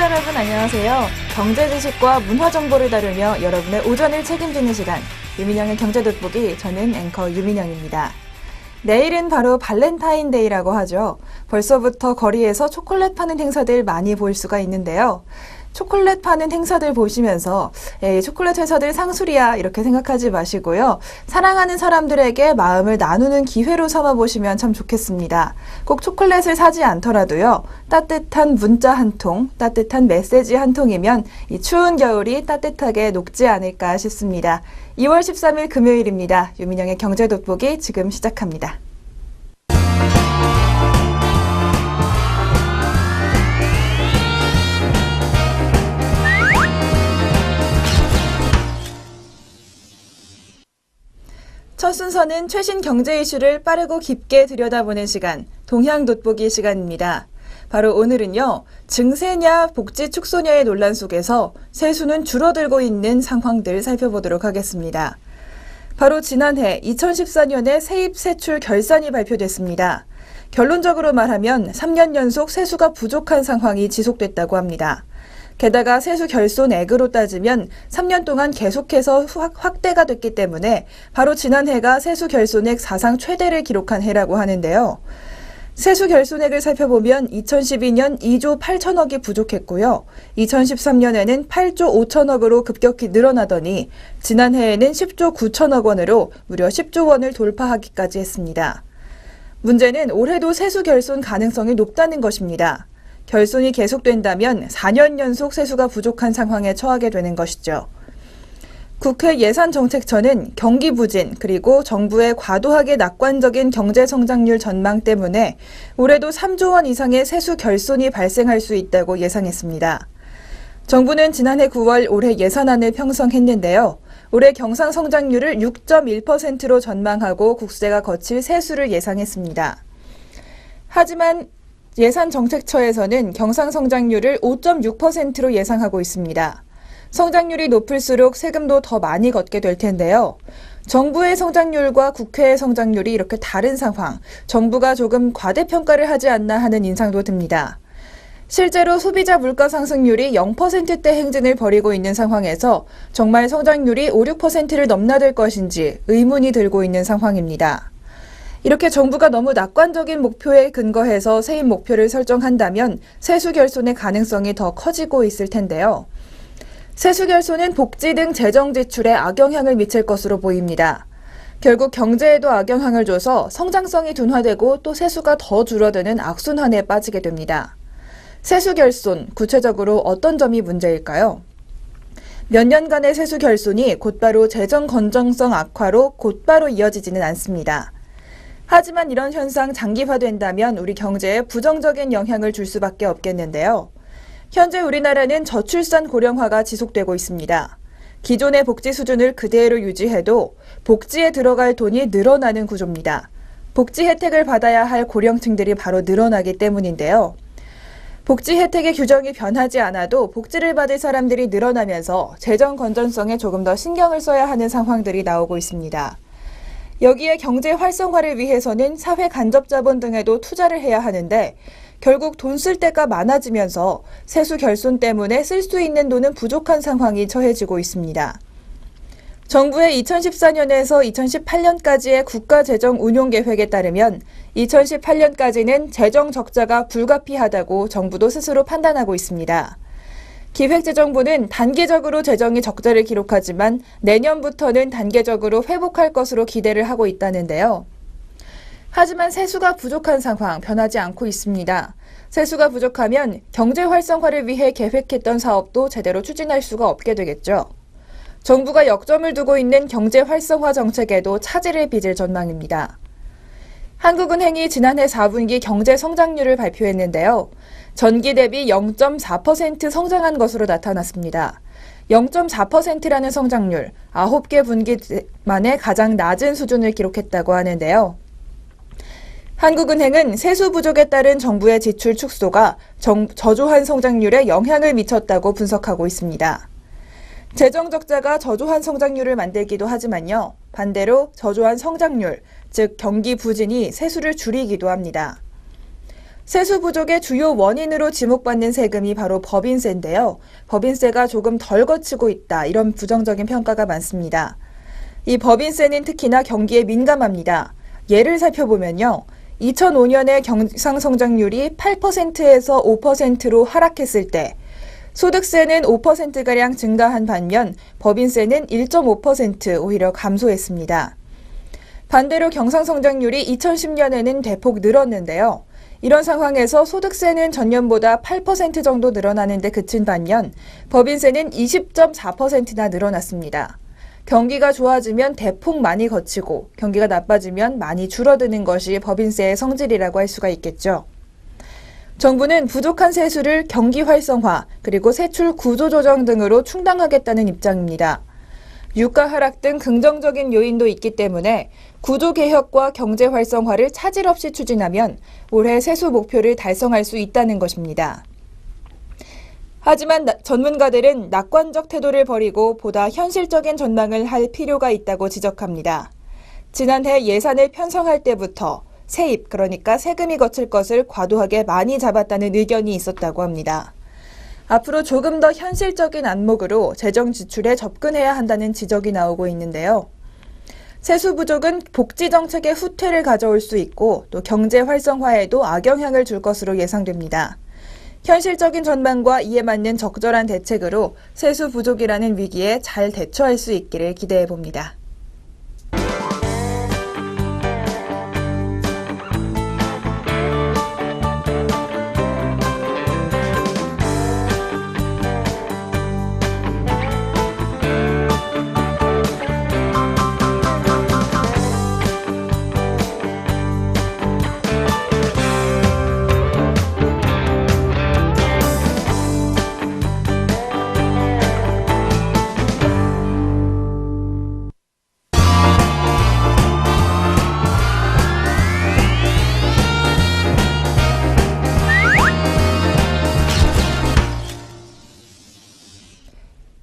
여러분 안녕하세요. 경제 지식과 문화 정보를 다루며 여러분의 오전을 책임지는 시간, 유민영의 경제 돋보기, 저는 앵커 유민영입니다. 내일은 바로 발렌타인데이라고 하죠. 벌써부터 거리에서 초콜릿 파는 행사들 많이 볼 수가 있는데요. 초콜릿 파는 행사들 보시면서 초콜릿 회사들 상술이야 이렇게 생각하지 마시고요. 사랑하는 사람들에게 마음을 나누는 기회로 삼아보시면 참 좋겠습니다. 꼭 초콜릿을 사지 않더라도요. 따뜻한 문자 한 통, 따뜻한 메시지 한 통이면 이 추운 겨울이 따뜻하게 녹지 않을까 싶습니다. 2월 13일 금요일입니다. 유민영의 경제 돋보기 지금 시작합니다. 첫 순서는 최신 경제 이슈를 빠르고 깊게 들여다보는 시간, 동향 돋보기 시간입니다. 바로 오늘은요, 증세냐 복지 축소냐의 논란 속에서 세수는 줄어들고 있는 상황들 살펴보도록 하겠습니다. 바로 지난해 2014년에 세입 세출 결산이 발표됐습니다. 결론적으로 말하면 3년 연속 세수가 부족한 상황이 지속됐다고 합니다. 게다가 세수 결손액으로 따지면 3년 동안 계속해서 확대가 됐기 때문에 바로 지난해가 세수 결손액 사상 최대를 기록한 해라고 하는데요. 세수 결손액을 살펴보면 2012년 2조 8천억이 부족했고요. 2013년에는 8조 5천억으로 급격히 늘어나더니 지난해에는 10조 9천억 원으로 무려 10조 원을 돌파하기까지 했습니다. 문제는 올해도 세수 결손 가능성이 높다는 것입니다. 결손이 계속된다면 4년 연속 세수가 부족한 상황에 처하게 되는 것이죠. 국회 예산정책처는 경기 부진 그리고 정부의 과도하게 낙관적인 경제 성장률 전망 때문에 올해도 3조 원 이상의 세수 결손이 발생할 수 있다고 예상했습니다. 정부는 지난해 9월 올해 예산안을 편성했는데요. 올해 경상 성장률을 6.1%로 전망하고 국세가 거칠 세수를 예상했습니다. 하지만 예산정책처에서는 경상 성장률을 5.6%로 예상하고 있습니다. 성장률이 높을수록 세금도 더 많이 걷게 될 텐데요. 정부의 성장률과 국회의 성장률이 이렇게 다른 상황, 정부가 조금 과대평가를 하지 않나 하는 인상도 듭니다. 실제로 소비자 물가 상승률이 0%대 행진을 벌이고 있는 상황에서 정말 성장률이 5, 6%를 넘나들 것인지 의문이 들고 있는 상황입니다. 이렇게 정부가 너무 낙관적인 목표에 근거해서 세입 목표를 설정한다면 세수 결손의 가능성이 더 커지고 있을 텐데요. 세수 결손은 복지 등 재정 지출에 악영향을 미칠 것으로 보입니다. 결국 경제에도 악영향을 줘서 성장성이 둔화되고 또 세수가 더 줄어드는 악순환에 빠지게 됩니다. 세수 결손, 구체적으로 어떤 점이 문제일까요? 몇 년간의 세수 결손이 곧바로 재정 건전성 악화로 곧바로 이어지지는 않습니다. 하지만 이런 현상 장기화된다면 우리 경제에 부정적인 영향을 줄 수밖에 없겠는데요. 현재 우리나라는 저출산 고령화가 지속되고 있습니다. 기존의 복지 수준을 그대로 유지해도 복지에 들어갈 돈이 늘어나는 구조입니다. 복지 혜택을 받아야 할 고령층들이 바로 늘어나기 때문인데요. 복지 혜택의 규정이 변하지 않아도 복지를 받을 사람들이 늘어나면서 재정 건전성에 조금 더 신경을 써야 하는 상황들이 나오고 있습니다. 여기에 경제 활성화를 위해서는 사회 간접 자본 등에도 투자를 해야 하는데 결국 돈 쓸 데가 많아지면서 세수 결손 때문에 쓸 수 있는 돈은 부족한 상황이 처해지고 있습니다. 정부의 2014년에서 2018년까지의 국가재정 운용계획에 따르면 2018년까지는 재정 적자가 불가피하다고 정부도 스스로 판단하고 있습니다. 기획재정부는 단기적으로 재정이 적자를 기록하지만 내년부터는 단계적으로 회복할 것으로 기대를 하고 있다는데요. 하지만 세수가 부족한 상황 변하지 않고 있습니다. 세수가 부족하면 경제 활성화를 위해 계획했던 사업도 제대로 추진할 수가 없게 되겠죠. 정부가 역점을 두고 있는 경제 활성화 정책에도 차질을 빚을 전망입니다. 한국은행이 지난해 4분기 경제 성장률을 발표했는데요. 전기 대비 0.4% 성장한 것으로 나타났습니다. 0.4%라는 성장률, 9개 분기 만에 가장 낮은 수준을 기록했다고 하는데요. 한국은행은 세수 부족에 따른 정부의 지출 축소가 저조한 성장률에 영향을 미쳤다고 분석하고 있습니다. 재정 적자가 저조한 성장률을 만들기도 하지만요. 반대로 저조한 성장률, 즉 경기 부진이 세수를 줄이기도 합니다. 세수 부족의 주요 원인으로 지목받는 세금이 바로 법인세인데요. 법인세가 조금 덜 거치고 있다, 이런 부정적인 평가가 많습니다. 이 법인세는 특히나 경기에 민감합니다. 예를 살펴보면요. 2005년에 경상성장률이 8%에서 5%로 하락했을 때 소득세는 5%가량 증가한 반면 법인세는 1.5% 오히려 감소했습니다. 반대로 경상성장률이 2010년에는 대폭 늘었는데요. 이런 상황에서 소득세는 전년보다 8% 정도 늘어나는 데 그친 반면 법인세는 20.4%나 늘어났습니다. 경기가 좋아지면 대폭 많이 거치고 경기가 나빠지면 많이 줄어드는 것이 법인세의 성질이라고 할 수가 있겠죠. 정부는 부족한 세수를 경기 활성화 그리고 세출 구조 조정 등으로 충당하겠다는 입장입니다. 유가 하락 등 긍정적인 요인도 있기 때문에 구조 개혁과 경제 활성화를 차질 없이 추진하면 올해 세수 목표를 달성할 수 있다는 것입니다. 하지만 전문가들은 낙관적 태도를 버리고 보다 현실적인 전망을 할 필요가 있다고 지적합니다. 지난해 예산을 편성할 때부터 세입, 그러니까 세금이 거칠 것을 과도하게 많이 잡았다는 의견이 있었다고 합니다. 앞으로 조금 더 현실적인 안목으로 재정 지출에 접근해야 한다는 지적이 나오고 있는데요. 세수 부족은 복지 정책의 후퇴를 가져올 수 있고 또 경제 활성화에도 악영향을 줄 것으로 예상됩니다. 현실적인 전망과 이에 맞는 적절한 대책으로 세수 부족이라는 위기에 잘 대처할 수 있기를 기대해 봅니다.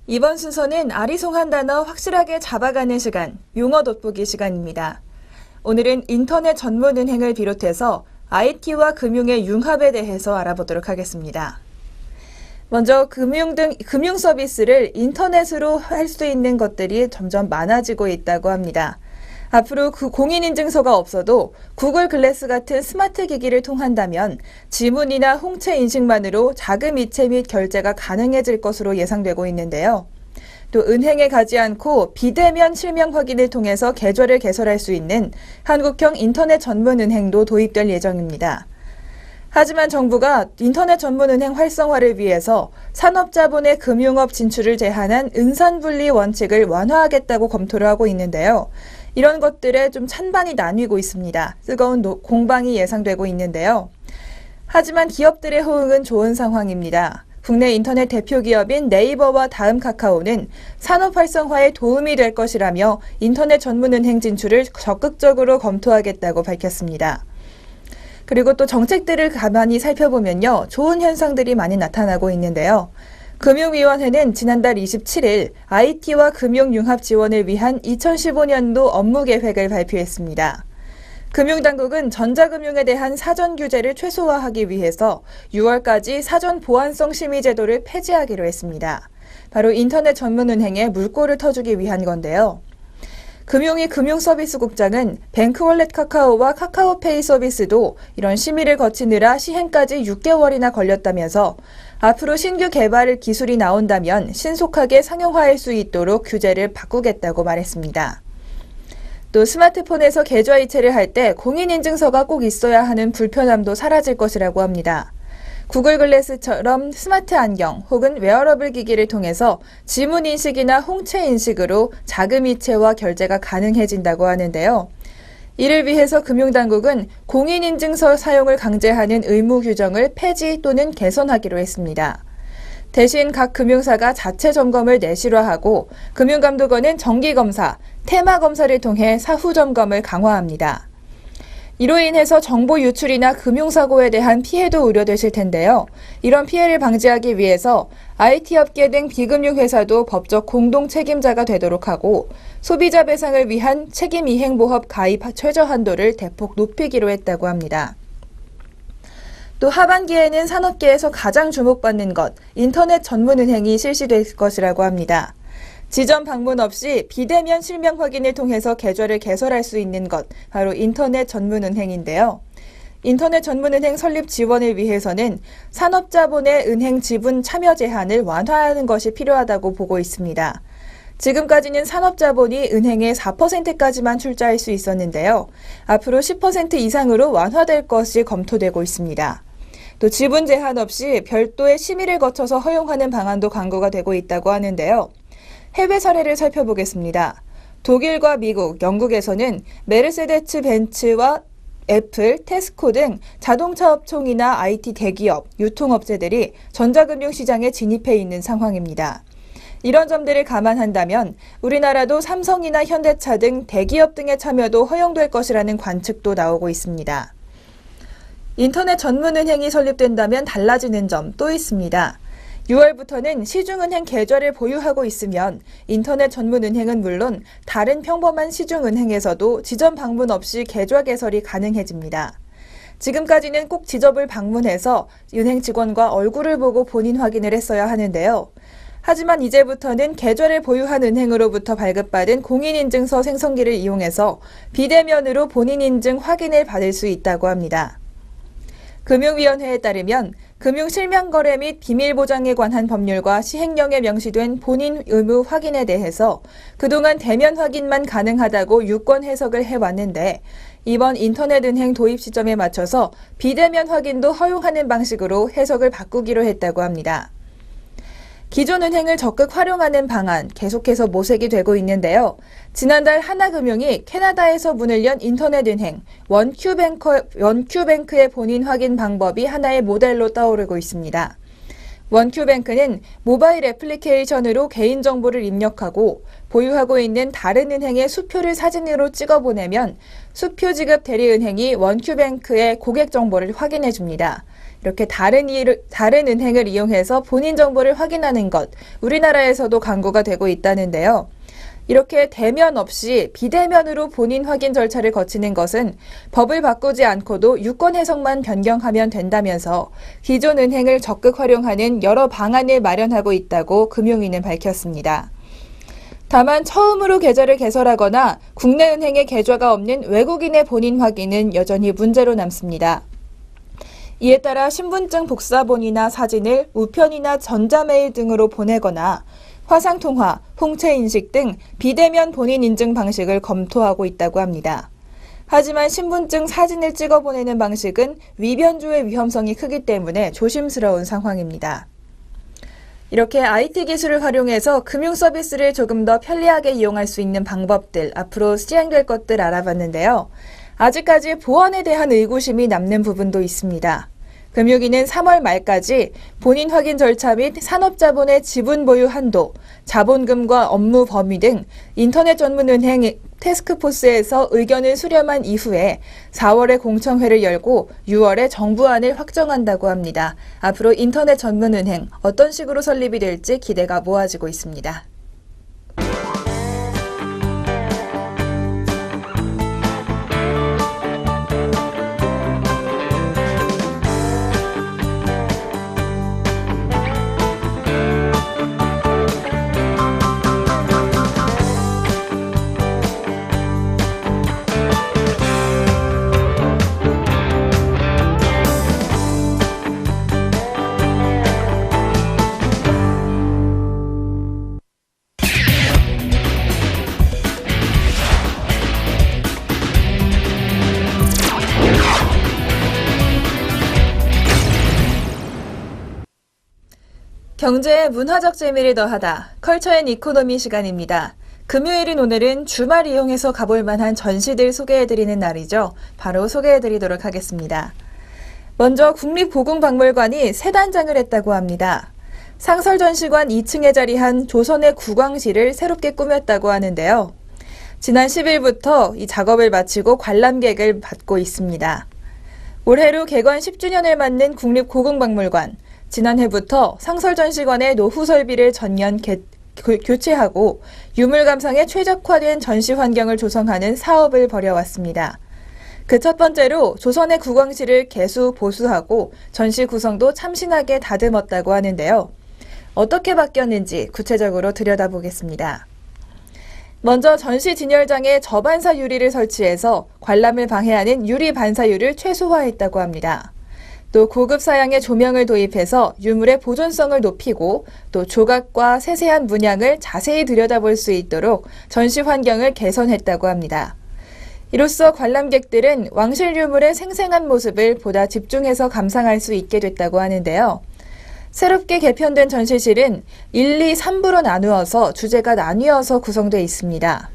이번 순서는 아리송한 단어 확실하게 잡아가는 시간, 용어 돋보기 시간입니다. 오늘은 인터넷 전문은행을 비롯해서 IT와 금융의 융합에 대해서 알아보도록 하겠습니다. 먼저 금융 서비스를 인터넷으로 할 수 있는 것들이 점점 많아지고 있다고 합니다. 앞으로 그 공인인증서가 없어도 구글 글래스 같은 스마트 기기를 통한다면 지문이나 홍채 인식만으로 자금 이체 및 결제가 가능해질 것으로 예상되고 있는데요. 또 은행에 가지 않고 비대면 실명 확인을 통해서 계좌를 개설할 수 있는 한국형 인터넷 전문은행도 도입될 예정입니다. 하지만 정부가 인터넷 전문은행 활성화를 위해서 산업자본의 금융업 진출을 제한한 은산분리 원칙을 완화하겠다고 검토를 하고 있는데요. 이런 것들에 좀 찬반이 나뉘고 있습니다. 뜨거운 공방이 예상되고 있는데요. 하지만 기업들의 호응은 좋은 상황입니다. 국내 인터넷 대표 기업인 네이버와 다음 카카오는 산업 활성화에 도움이 될 것이라며 인터넷 전문은행 진출을 적극적으로 검토하겠다고 밝혔습니다. 그리고 또 정책들을 가만히 살펴보면요. 좋은 현상들이 많이 나타나고 있는데요. 금융위원회는 지난달 27일 IT와 금융융합 지원을 위한 2015년도 업무 계획을 발표했습니다. 금융당국은 전자금융에 대한 사전 규제를 최소화하기 위해서 6월까지 사전 보안성 심의 제도를 폐지하기로 했습니다. 바로 인터넷 전문은행에 물꼬를 터주기 위한 건데요. 금융위 금융서비스국장은 뱅크월렛 카카오와 카카오페이 서비스도 이런 심의를 거치느라 시행까지 6개월이나 걸렸다면서 앞으로 신규 개발 기술이 나온다면 신속하게 상용화할 수 있도록 규제를 바꾸겠다고 말했습니다. 또 스마트폰에서 계좌 이체를 할 때 공인인증서가 꼭 있어야 하는 불편함도 사라질 것이라고 합니다. 구글 글래스처럼 스마트 안경 혹은 웨어러블 기기를 통해서 지문 인식이나 홍채 인식으로 자금 이체와 결제가 가능해진다고 하는데요. 이를 위해서 금융당국은 공인인증서 사용을 강제하는 의무 규정을 폐지 또는 개선하기로 했습니다. 대신 각 금융사가 자체 점검을 내실화하고 금융감독원은 정기검사, 테마검사를 통해 사후 점검을 강화합니다. 이로 인해서 정보 유출이나 금융사고에 대한 피해도 우려되실 텐데요. 이런 피해를 방지하기 위해서 IT업계 등 비금융회사도 법적 공동 책임자가 되도록 하고 소비자 배상을 위한 책임이행보험 가입 최저 한도를 대폭 높이기로 했다고 합니다. 또 하반기에는 산업계에서 가장 주목받는 것, 인터넷 전문은행이 실시될 것이라고 합니다. 지점 방문 없이 비대면 실명 확인을 통해서 계좌를 개설할 수 있는 것, 바로 인터넷 전문은행인데요. 인터넷 전문은행 설립 지원을 위해서는 산업자본의 은행 지분 참여 제한을 완화하는 것이 필요하다고 보고 있습니다. 지금까지는 산업자본이 은행의 4%까지만 출자할 수 있었는데요. 앞으로 10% 이상으로 완화될 것이 검토되고 있습니다. 또 지분 제한 없이 별도의 심의를 거쳐서 허용하는 방안도 강구가 되고 있다고 하는데요. 해외 사례를 살펴보겠습니다. 독일과 미국, 영국에서는 메르세데스 벤츠와 애플, 테스코 등 자동차 업종이나 IT 대기업, 유통업체들이 전자금융 시장에 진입해 있는 상황입니다. 이런 점들을 감안한다면 우리나라도 삼성이나 현대차 등 대기업 등의 참여도 허용될 것이라는 관측도 나오고 있습니다. 인터넷 전문은행이 설립된다면 달라지는 점 또 있습니다. 6월부터는 시중은행 계좌를 보유하고 있으면 인터넷 전문은행은 물론 다른 평범한 시중은행에서도 지점 방문 없이 계좌 개설이 가능해집니다. 지금까지는 꼭 지점을 방문해서 은행 직원과 얼굴을 보고 본인 확인을 했어야 하는데요. 하지만 이제부터는 계좌를 보유한 은행으로부터 발급받은 공인인증서 생성기를 이용해서 비대면으로 본인 인증 확인을 받을 수 있다고 합니다. 금융위원회에 따르면 금융실명거래 및 비밀보장에 관한 법률과 시행령에 명시된 본인 의무 확인에 대해서 그동안 대면 확인만 가능하다고 유권 해석을 해왔는데 이번 인터넷은행 도입 시점에 맞춰서 비대면 확인도 허용하는 방식으로 해석을 바꾸기로 했다고 합니다. 기존 은행을 적극 활용하는 방안 계속해서 모색이 되고 있는데요. 지난달 하나금융이 캐나다에서 문을 연 인터넷 은행 원큐뱅크의 본인 확인 방법이 하나의 모델로 떠오르고 있습니다. 원큐뱅크는 모바일 애플리케이션으로 개인정보를 입력하고 보유하고 있는 다른 은행의 수표를 사진으로 찍어 보내면 수표 지급 대리은행이 원큐뱅크의 고객 정보를 확인해 줍니다. 이렇게 다른 은행을 이용해서 본인 정보를 확인하는 것, 우리나라에서도 강구가 되고 있다는데요. 이렇게 대면 없이 비대면으로 본인 확인 절차를 거치는 것은 법을 바꾸지 않고도 유권 해석만 변경하면 된다면서 기존 은행을 적극 활용하는 여러 방안을 마련하고 있다고 금융위는 밝혔습니다. 다만 처음으로 계좌를 개설하거나 국내 은행에 계좌가 없는 외국인의 본인 확인은 여전히 문제로 남습니다. 이에 따라 신분증 복사본이나 사진을 우편이나 전자메일 등으로 보내거나 화상통화, 홍채인식 등 비대면 본인 인증 방식을 검토하고 있다고 합니다. 하지만 신분증 사진을 찍어 보내는 방식은 위변조의 위험성이 크기 때문에 조심스러운 상황입니다. 이렇게 IT 기술을 활용해서 금융 서비스를 조금 더 편리하게 이용할 수 있는 방법들, 앞으로 시행될 것들 알아봤는데요. 아직까지 보안에 대한 의구심이 남는 부분도 있습니다. 금융위는 3월 말까지 본인 확인 절차 및 산업자본의 지분 보유 한도, 자본금과 업무 범위 등 인터넷 전문은행 태스크포스에서 의견을 수렴한 이후에 4월에 공청회를 열고 6월에 정부안을 확정한다고 합니다. 앞으로 인터넷 전문은행 어떤 식으로 설립이 될지 기대가 모아지고 있습니다. 경제에 문화적 재미를 더하다. 컬처 앤 이코노미 시간입니다. 금요일인 오늘은 주말 이용해서 가볼 만한 전시들 소개해드리는 날이죠. 바로 소개해드리도록 하겠습니다. 먼저 국립고궁박물관이 새 단장을 했다고 합니다. 상설전시관 2층에 자리한 조선의 국왕실을 새롭게 꾸몄다고 하는데요. 지난 10일부터 이 작업을 마치고 관람객을 받고 있습니다. 올해로 개관 10주년을 맞는 국립고궁박물관. 지난해부터 상설전시관의 노후 설비를 전면 교체하고 유물 감상에 최적화된 전시 환경을 조성하는 사업을 벌여왔습니다. 그 첫 번째로 조선의 국왕실을 개수 보수하고 전시 구성도 참신하게 다듬었다고 하는데요. 어떻게 바뀌었는지 구체적으로 들여다보겠습니다. 먼저 전시 진열장에 저반사 유리를 설치해서 관람을 방해하는 유리 반사율을 최소화했다고 합니다. 또 고급 사양의 조명을 도입해서 유물의 보존성을 높이고 또 조각과 세세한 문양을 자세히 들여다볼 수 있도록 전시 환경을 개선했다고 합니다. 이로써 관람객들은 왕실 유물의 생생한 모습을 보다 집중해서 감상할 수 있게 됐다고 하는데요. 새롭게 개편된 전시실은 1, 2, 3부로 나누어서 주제가 나뉘어서 구성되어 있습니다.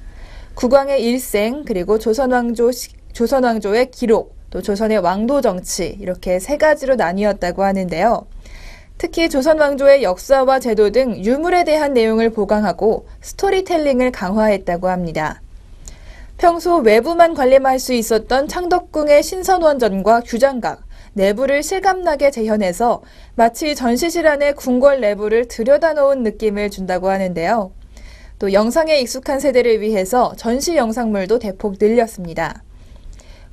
국왕의 일생, 그리고 조선왕조의 기록, 또 조선의 왕도 정치 이렇게 세 가지로 나뉘었다고 하는데요. 특히 조선왕조의 역사와 제도 등 유물에 대한 내용을 보강하고 스토리텔링을 강화했다고 합니다. 평소 외부만 관람할 수 있었던 창덕궁의 신선원전과 규장각, 내부를 실감나게 재현해서 마치 전시실 안의 궁궐 내부를 들여다놓은 느낌을 준다고 하는데요. 또 영상에 익숙한 세대를 위해서 전시 영상물도 대폭 늘렸습니다.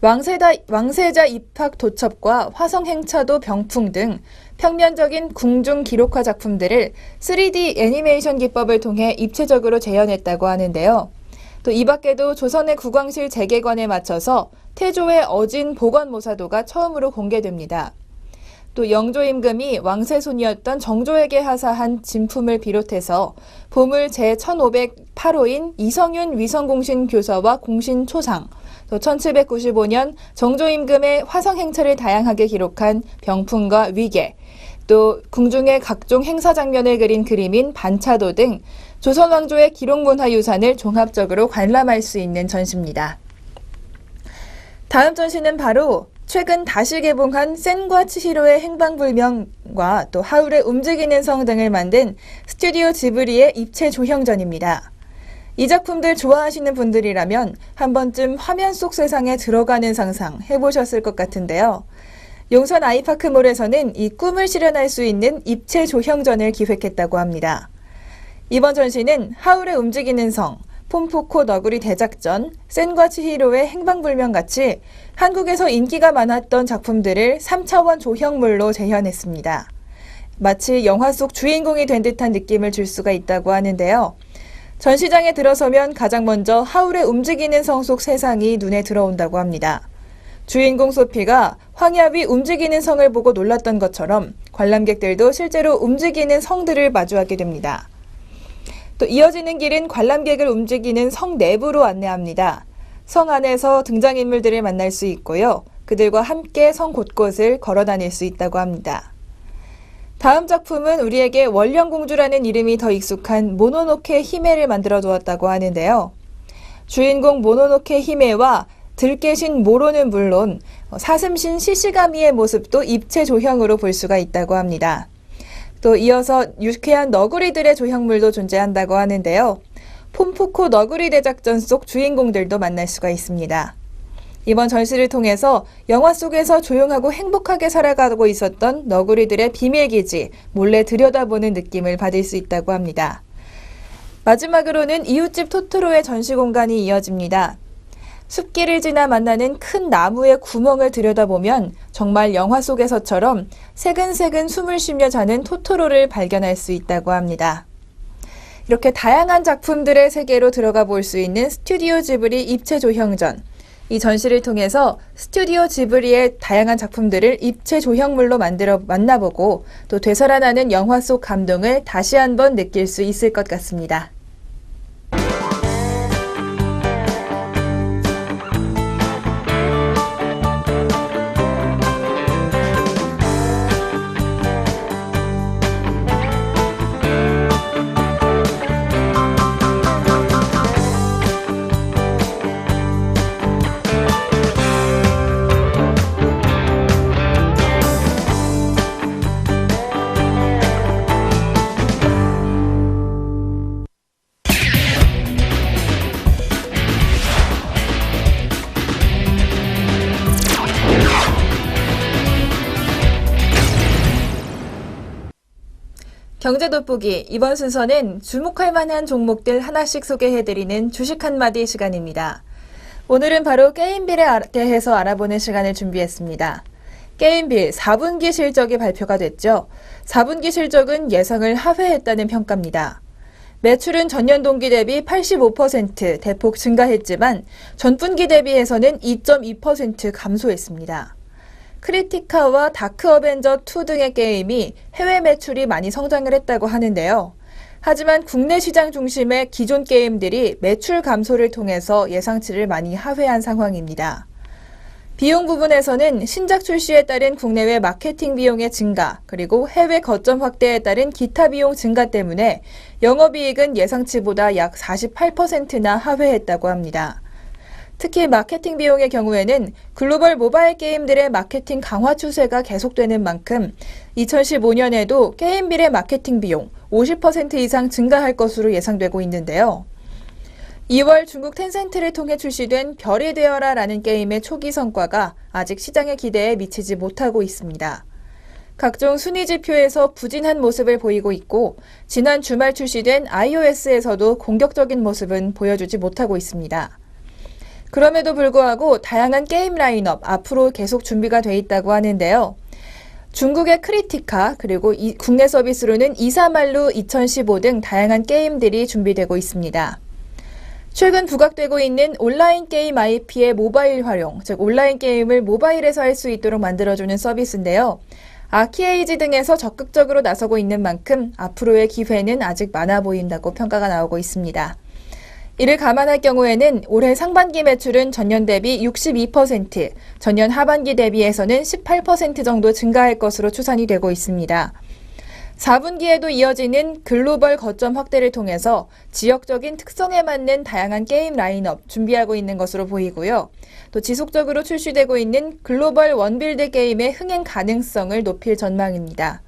왕세자 입학 도첩과 화성 행차도 병풍 등 평면적인 궁중 기록화 작품들을 3D 애니메이션 기법을 통해 입체적으로 재현했다고 하는데요. 또 이 밖에도 조선의 국왕실 재개관에 맞춰서 태조의 어진 보건모사도가 처음으로 공개됩니다. 또 영조 임금이 왕세손이었던 정조에게 하사한 진품을 비롯해서 보물 제1508호인 이성윤 위성공신 교서와 공신 초상, 또 1795년 정조 임금의 화성 행차를 다양하게 기록한 병풍과 위계, 또 궁중의 각종 행사 장면을 그린 그림인 반차도 등 조선 왕조의 기록문화유산을 종합적으로 관람할 수 있는 전시입니다. 다음 전시는 바로 최근 다시 개봉한 센과 치히로의 행방불명과 또 하울의 움직이는 성 등을 만든 스튜디오 지브리의 입체 조형전입니다. 이 작품들 좋아하시는 분들이라면 한 번쯤 화면 속 세상에 들어가는 상상 해보셨을 것 같은데요. 용산 아이파크몰에서는 이 꿈을 실현할 수 있는 입체 조형전을 기획했다고 합니다. 이번 전시는 하울의 움직이는 성, 폼포코 너구리 대작전, 센과 치히로의 행방불명 같이 한국에서 인기가 많았던 작품들을 3차원 조형물로 재현했습니다. 마치 영화 속 주인공이 된 듯한 느낌을 줄 수가 있다고 하는데요. 전시장에 들어서면 가장 먼저 하울의 움직이는 성 속 세상이 눈에 들어온다고 합니다. 주인공 소피가 황야 위 움직이는 성을 보고 놀랐던 것처럼 관람객들도 실제로 움직이는 성들을 마주하게 됩니다. 또 이어지는 길은 관람객을 움직이는 성 내부로 안내합니다. 성 안에서 등장인물들을 만날 수 있고요. 그들과 함께 성 곳곳을 걸어 다닐 수 있다고 합니다. 다음 작품은 우리에게 원령공주라는 이름이 더 익숙한 모노노케 히메를 만들어 두었다고 하는데요. 주인공 모노노케 히메와 들깨신 모로는 물론 사슴신 시시가미의 모습도 입체 조형으로 볼 수가 있다고 합니다. 또 이어서 유쾌한 너구리들의 조형물도 존재한다고 하는데요. 폼포코 너구리 대작전 속 주인공들도 만날 수가 있습니다. 이번 전시를 통해서 영화 속에서 조용하고 행복하게 살아가고 있었던 너구리들의 비밀기지 몰래 들여다보는 느낌을 받을 수 있다고 합니다. 마지막으로는 이웃집 토토로의 전시 공간이 이어집니다. 숲길을 지나 만나는 큰 나무의 구멍을 들여다보면 정말 영화 속에서처럼 새근새근 숨을 쉬며 자는 토토로를 발견할 수 있다고 합니다. 이렇게 다양한 작품들의 세계로 들어가 볼 수 있는 스튜디오 지브리 입체 조형전. 이 전시를 통해서 스튜디오 지브리의 다양한 작품들을 입체 조형물로 만나보고 또 되살아나는 영화 속 감동을 다시 한번 느낄 수 있을 것 같습니다. 경제 돋보기 이번 순서는 주목할 만한 종목들 하나씩 소개해드리는 주식 한마디 시간입니다. 오늘은 바로 게임빌에 대해서 알아보는 시간을 준비했습니다. 게임빌 4분기 실적이 발표가 됐죠. 4분기 실적은 예상을 하회했다는 평가입니다. 매출은 전년 동기 대비 85% 대폭 증가했지만 전분기 대비해서는 2.2% 감소했습니다. 크리티카와 다크 어벤져 2 등의 게임이 해외 매출이 많이 성장을 했다고 하는데요. 하지만 국내 시장 중심의 기존 게임들이 매출 감소를 통해서 예상치를 많이 하회한 상황입니다. 비용 부분에서는 신작 출시에 따른 국내외 마케팅 비용의 증가, 그리고 해외 거점 확대에 따른 기타 비용 증가 때문에 영업이익은 예상치보다 약 48%나 하회했다고 합니다. 특히 마케팅 비용의 경우에는 글로벌 모바일 게임들의 마케팅 강화 추세가 계속되는 만큼 2015년에도 게임빌의 마케팅 비용 50% 이상 증가할 것으로 예상되고 있는데요. 2월 중국 텐센트를 통해 출시된 별이 되어라라는 게임의 초기 성과가 아직 시장의 기대에 미치지 못하고 있습니다. 각종 순위 지표에서 부진한 모습을 보이고 있고 지난 주말 출시된 iOS에서도 공격적인 모습은 보여주지 못하고 있습니다. 그럼에도 불구하고 다양한 게임 라인업 앞으로 계속 준비가 돼 있다고 하는데요. 중국의 크리티카 그리고 국내 서비스로는 이사말루 2015 등 다양한 게임들이 준비되고 있습니다. 최근 부각되고 있는 온라인 게임 IP의 모바일 활용, 즉 온라인 게임을 모바일에서 할 수 있도록 만들어주는 서비스인데요. 아키에이지 등에서 적극적으로 나서고 있는 만큼 앞으로의 기회는 아직 많아 보인다고 평가가 나오고 있습니다. 이를 감안할 경우에는 올해 상반기 매출은 전년 대비 62%, 전년 하반기 대비해서는 18% 정도 증가할 것으로 추산이 되고 있습니다. 4분기에도 이어지는 글로벌 거점 확대를 통해서 지역적인 특성에 맞는 다양한 게임 라인업 준비하고 있는 것으로 보이고요. 또 지속적으로 출시되고 있는 글로벌 원빌드 게임의 흥행 가능성을 높일 전망입니다.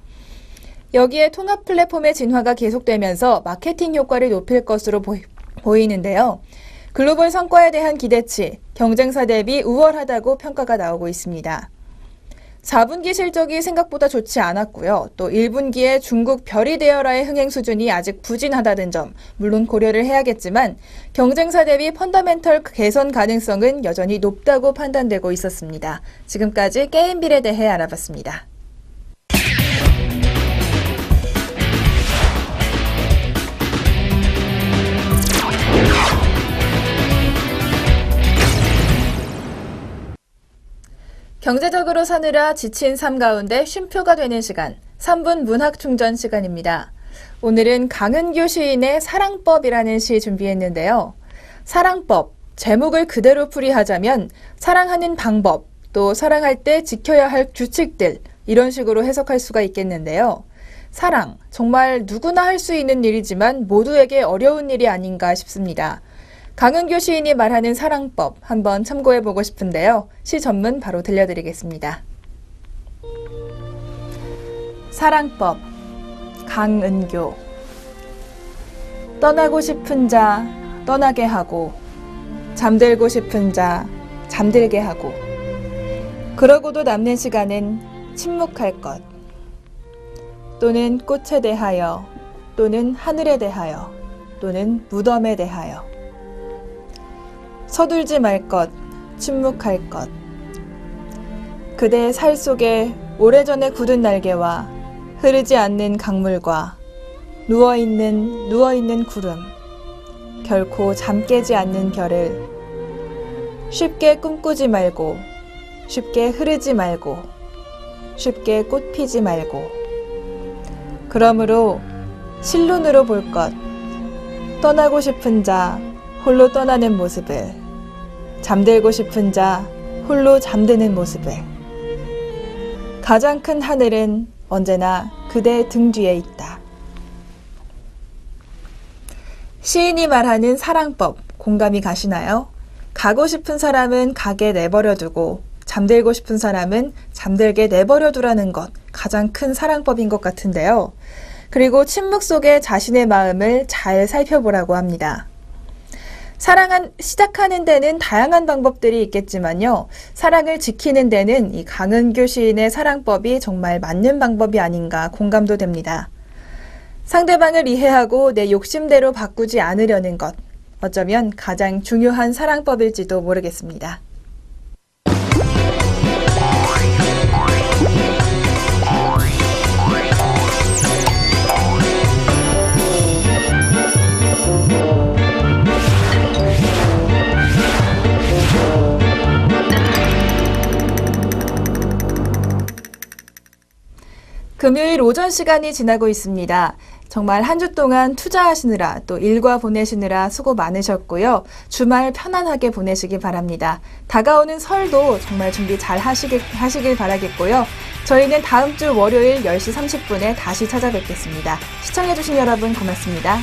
여기에 통합 플랫폼의 진화가 계속되면서 마케팅 효과를 높일 것으로 보이는데요. 글로벌 성과에 대한 기대치, 경쟁사 대비 우월하다고 평가가 나오고 있습니다. 4분기 실적이 생각보다 좋지 않았고요. 또 1분기에 중국 별이 되어라의 흥행 수준이 아직 부진하다는 점, 물론 고려를 해야겠지만 경쟁사 대비 펀더멘털 개선 가능성은 여전히 높다고 판단되고 있었습니다. 지금까지 게임빌에 대해 알아봤습니다. 경제적으로 사느라 지친 삶 가운데 쉼표가 되는 시간, 3분 문학 충전 시간입니다. 오늘은 강은규 시인의 사랑법이라는 시 준비했는데요. 사랑법, 제목을 그대로 풀이하자면 사랑하는 방법, 또 사랑할 때 지켜야 할 규칙들, 이런 식으로 해석할 수가 있겠는데요. 사랑, 정말 누구나 할 수 있는 일이지만 모두에게 어려운 일이 아닌가 싶습니다. 강은규 시인이 말하는 사랑법 한번 참고해보고 싶은데요. 시 전문 바로 들려드리겠습니다. 사랑법, 강은규. 떠나고 싶은 자 떠나게 하고 잠들고 싶은 자 잠들게 하고 그러고도 남는 시간은 침묵할 것 또는 꽃에 대하여 또는 하늘에 대하여 또는 무덤에 대하여 서둘지 말 것, 침묵할 것. 그대의 살 속에 오래전에 굳은 날개와 흐르지 않는 강물과 누워있는 구름, 결코 잠 깨지 않는 별을 쉽게 꿈꾸지 말고, 쉽게 흐르지 말고, 쉽게 꽃 피지 말고. 그러므로 실눈으로 볼 것, 떠나고 싶은 자, 홀로 떠나는 모습을, 잠들고 싶은 자 홀로 잠드는 모습을. 가장 큰 하늘은 언제나 그대의 등 뒤에 있다. 시인이 말하는 사랑법 공감이 가시나요? 가고 싶은 사람은 가게 내버려두고 잠들고 싶은 사람은 잠들게 내버려두라는 것, 가장 큰 사랑법인 것 같은데요. 그리고 침묵 속에 자신의 마음을 잘 살펴보라고 합니다. 시작하는 데는 다양한 방법들이 있겠지만요. 사랑을 지키는 데는 이 강은규 시인의 사랑법이 정말 맞는 방법이 아닌가 공감도 됩니다. 상대방을 이해하고 내 욕심대로 바꾸지 않으려는 것. 어쩌면 가장 중요한 사랑법일지도 모르겠습니다. 금요일 오전 시간이 지나고 있습니다. 정말 한 주 동안 투자하시느라 또 일과 보내시느라 수고 많으셨고요. 주말 편안하게 보내시기 바랍니다. 다가오는 설도 정말 준비 잘 하시길 바라겠고요. 저희는 다음 주 월요일 10시 30분에 다시 찾아뵙겠습니다. 시청해주신 여러분 고맙습니다.